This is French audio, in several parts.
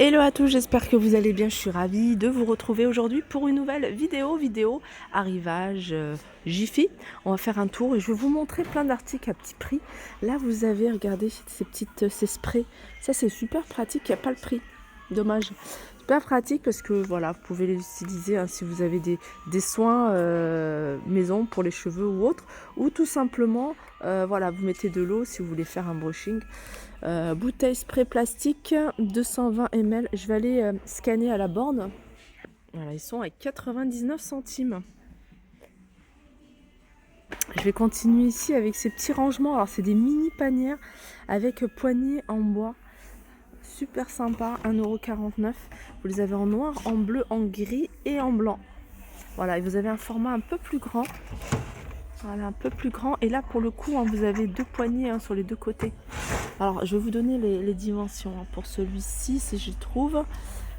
Hello à tous, j'espère que vous allez bien. Je suis ravie de vous retrouver aujourd'hui pour une nouvelle vidéo arrivage Jiffy. On va faire un tour et je vais vous montrer plein d'articles à petit prix. Là vous avez, regardez ces sprays. Ça c'est super pratique, il n'y a pas le prix. Dommage. Super pratique parce que voilà, vous pouvez les utiliser hein, si vous avez des soins maison pour les cheveux ou autre. Ou tout simplement, voilà, vous mettez de l'eau si vous voulez faire un brushing. Bouteille spray plastique 220 ml. Je vais aller scanner à la borne. Voilà, ils sont à 99 centimes. Je vais continuer ici avec ces petits rangements. Alors c'est des mini panières avec poignée en bois. Super sympa, 1,49 €. Vous les avez en noir, en bleu, en gris et en blanc. Voilà, et vous avez un format un peu plus grand. Voilà, un peu plus grand. Et là, pour le coup, hein, vous avez deux poignées hein, sur les deux côtés. Alors, je vais vous donner les dimensions. Hein. Pour celui-ci, si je trouve...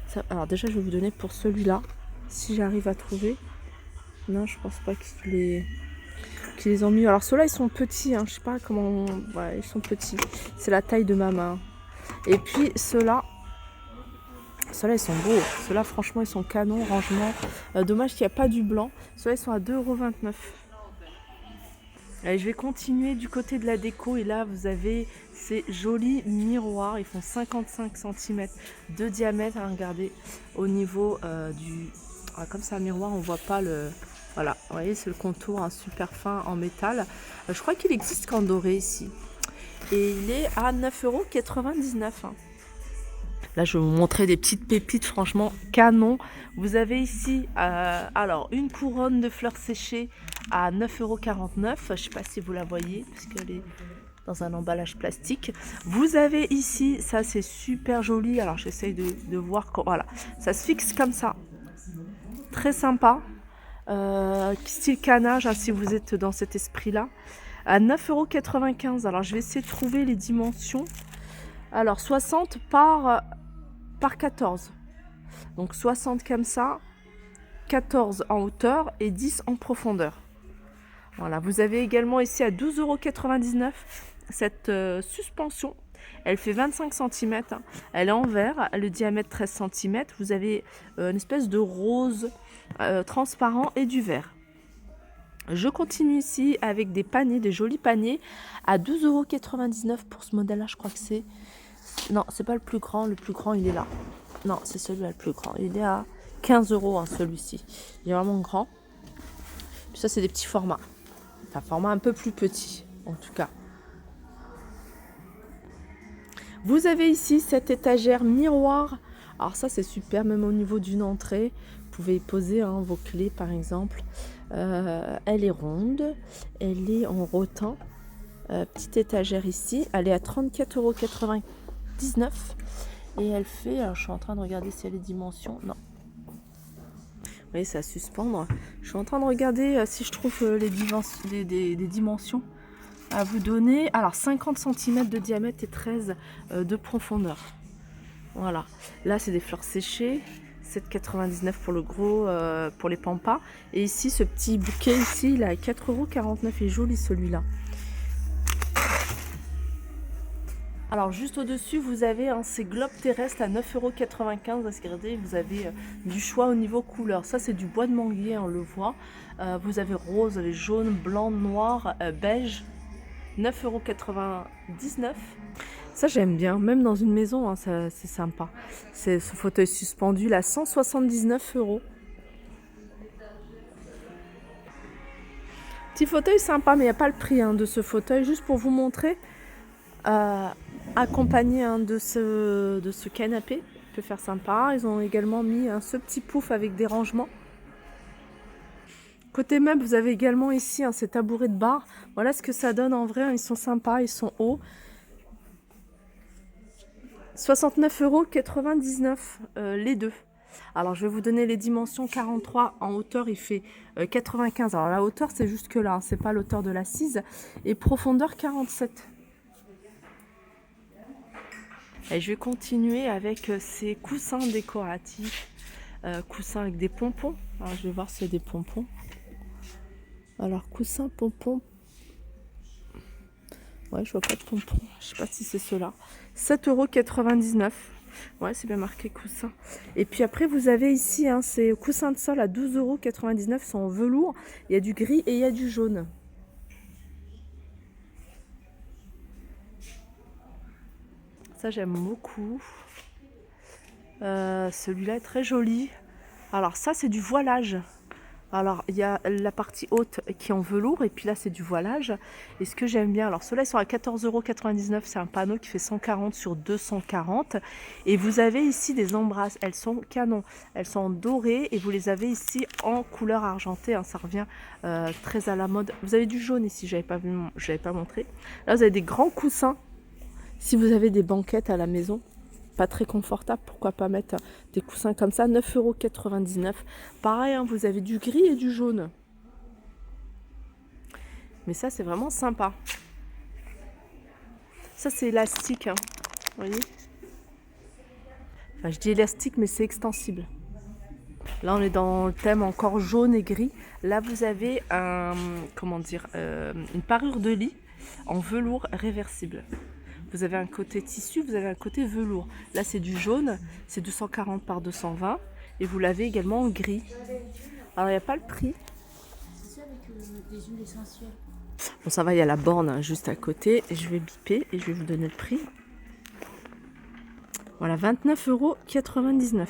Ça, alors déjà, je vais vous donner pour celui-là. Si j'arrive à trouver. Non, je pense pas qu'ils les ont mis. Alors, ceux-là, ils sont petits. Hein. Je sais pas comment... Ouais, ils sont petits. C'est la taille de ma main. Et puis, ceux-là, ils sont beaux. Ceux-là, franchement, ils sont canons, rangement. Dommage qu'il n'y a pas du blanc. Ceux-là, ils sont à 2,29 €. Allez, je vais continuer du côté de la déco. Et là, vous avez ces jolis miroirs. Ils font 55 cm de diamètre. Hein, regardez, au niveau du... Ah, comme c'est un miroir, on ne voit pas le... Voilà, vous voyez, c'est le contour hein, super fin en métal. Je crois qu'il existe qu'en doré ici. Et il est à 9,99 €. Hein. Là, je vais vous montrer des petites pépites, franchement, canon. Vous avez ici, alors, une couronne de fleurs séchées à 9,49 €. Je ne sais pas si vous la voyez, parce qu'elle est dans un emballage plastique. Vous avez ici, ça c'est super joli. Alors, j'essaye de voir, voilà. Ça se fixe comme ça. Très sympa. Style canage, hein, si vous êtes dans cet esprit-là. À 9,95 €. Alors, je vais essayer de trouver les dimensions. Alors, 60 par 14. Donc 60 comme ça, 14 en hauteur et 10 en profondeur. Voilà, vous avez également ici à 12,99 € cette suspension. Elle fait 25 cm, hein. Elle est en verre, le diamètre 13 cm. Vous avez une espèce de rose transparent et du vert. Je continue ici avec des paniers, des jolis paniers à 12,99 € pour ce modèle-là. Je crois que c'est... Non, c'est pas le plus grand. Le plus grand, il est là. Non, c'est celui-là le plus grand. Il est à 15 € hein, celui-ci. Il est vraiment grand. Puis ça, c'est des petits formats. Enfin, format un peu plus petit, en tout cas. Vous avez ici cette étagère miroir. Alors ça, c'est super, même au niveau d'une entrée. Vous pouvez y poser hein, vos clés, par exemple. Elle est ronde. Elle est en rotin. Petite étagère ici. Elle est à 34,99 €. Et elle fait, alors je suis en train de regarder si elle a les dimensions. Non. Vous voyez, c'est à suspendre. Je suis en train de regarder si je trouve des dimensions à vous donner. Alors 50 cm de diamètre et 13 de profondeur. Voilà. Là, c'est des fleurs séchées. 7,99 € pour le gros, pour les pampas. Et ici, ce petit bouquet ici, il est à 4,49 €. Il est joli celui-là. Alors juste au-dessus, vous avez ces globes terrestres à 9,95 €. Regardez, vous avez du choix au niveau couleur. Ça, c'est du bois de manguier, on le voit. Vous avez rose, les jaunes, blanc, noir, beige. 9,99 €. Ça, j'aime bien. Même dans une maison, hein, c'est sympa. C'est ce fauteuil suspendu, là, 179 €. Petit fauteuil sympa, mais il n'y a pas le prix hein, de ce fauteuil. Juste pour vous montrer... accompagné hein, de ce canapé, peut faire sympa. Ils ont également mis ce petit pouf avec des rangements. Côté meuble, vous avez également ici ces tabourets de bar. Voilà ce que ça donne en vrai. Hein, ils sont sympas, ils sont hauts. 69,99 € les deux. Alors je vais vous donner les dimensions. 43 en hauteur, il fait 95. Alors la hauteur c'est jusque là, hein, c'est pas l'hauteur de l'assise. Et profondeur 47. Et je vais continuer avec ces coussins décoratifs, coussins avec des pompons. Alors, je vais voir s'il y a des pompons. Alors, coussins, pompons. Ouais, je vois pas de pompons. Je sais pas si c'est ceux-là. 7,99 €. Ouais, c'est bien marqué coussin. Et puis après, vous avez ici, hein, c'est coussin de sol à 12,99 €. C'est en velours. Il y a du gris et il y a du jaune. Ça, j'aime beaucoup. Celui-là est très joli. Alors ça, c'est du voilage. Alors, il y a la partie haute qui est en velours et puis là, c'est du voilage. Et ce que j'aime bien, alors ceux-là, ils sont à 14,99 €. C'est un panneau qui fait 140 sur 240. Et vous avez ici des embrasses. Elles sont canon. Elles sont en doré et vous les avez ici en couleur argentée, hein. Ça revient très à la mode. Vous avez du jaune ici, je n'avais pas montré. Là, vous avez des grands coussins. Si vous avez des banquettes à la maison, pas très confortable, pourquoi pas mettre des coussins comme ça, 9,99 €. Pareil, hein, vous avez du gris et du jaune. Mais ça, c'est vraiment sympa. Ça, c'est élastique, hein. Vous voyez? Enfin, je dis élastique, mais c'est extensible. Là, on est dans le thème encore jaune et gris. Là, vous avez une parure de lit en velours réversible. Vous avez un côté tissu, vous avez un côté velours. Là, c'est du jaune, c'est 240 par 220. Et vous l'avez également en gris. Alors, il n'y a pas le prix. C'est ça avec des huiles essentielles. Bon, ça va, il y a la borne, hein, juste à côté. Et je vais biper et je vais vous donner le prix. Voilà, 29,99 €.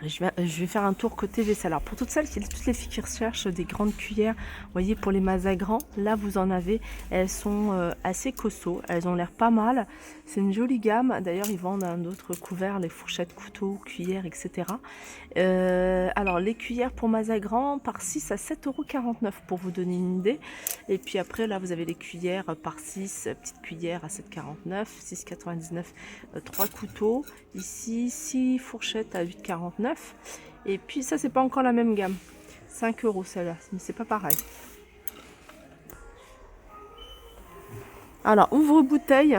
Je vais faire un tour côté vaisselle. Alors pour toutes les filles qui recherchent des grandes cuillères, vous voyez, pour les mazagrans, là vous en avez. Elles sont assez costauds, elles ont l'air pas mal. C'est une jolie gamme. D'ailleurs, ils vendent d'autres couverts, les fourchettes, couteaux, cuillères, etc. Alors les cuillères pour mazagran par 6 à 7,49 € pour vous donner une idée. Et puis après, là vous avez les cuillères par 6, petites cuillères à 7,49 €, 6,99 €, 3 couteaux. Ici, 6 fourchettes à 8,49 €. Et puis ça, c'est pas encore la même gamme. 5 € celle-là, mais c'est pas pareil. Alors, ouvre-bouteille.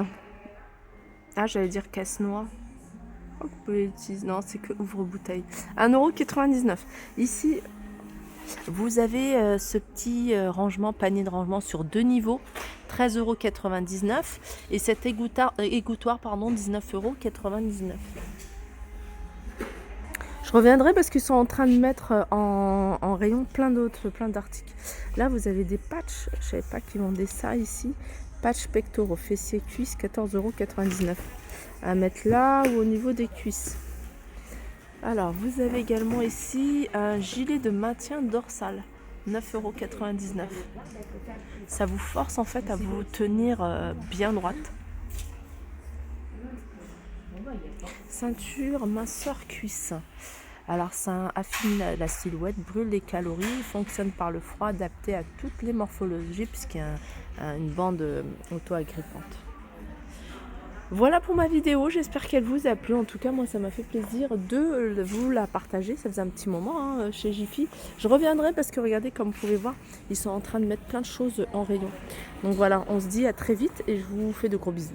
Ah, j'allais dire casse-noix. Vous pouvez utiliser. Non, c'est que ouvre-bouteille. 1,99 €. Ici, vous avez ce petit rangement, panier de rangement sur 2 niveaux. 13,99 €. Et cet égouttoir, pardon, 19,99 €. Je reviendrai parce qu'ils sont en train de mettre en rayon plein d'articles. Là, vous avez des patchs. Je ne savais pas qu'ils vendaient ça ici. Patchs pectoraux, fessiers, cuisses, 14,99 € à mettre là ou au niveau des cuisses. Alors, vous avez également ici un gilet de maintien dorsal, 9,99 €. Ça vous force en fait à vous tenir bien droite. Ceinture minceur cuisse. Alors ça affine la silhouette, brûle les calories, fonctionne par le froid, adapté à toutes les morphologies puisqu'il y a une bande auto-agrippante. Voilà pour ma vidéo, j'espère qu'elle vous a plu. En tout cas, moi ça m'a fait plaisir de vous la partager. Ça faisait un petit moment, hein, chez Jiffy. Je reviendrai parce que regardez, comme vous pouvez voir, ils sont en train de mettre plein de choses en rayon. Donc voilà, on se dit à très vite et je vous fais de gros bisous.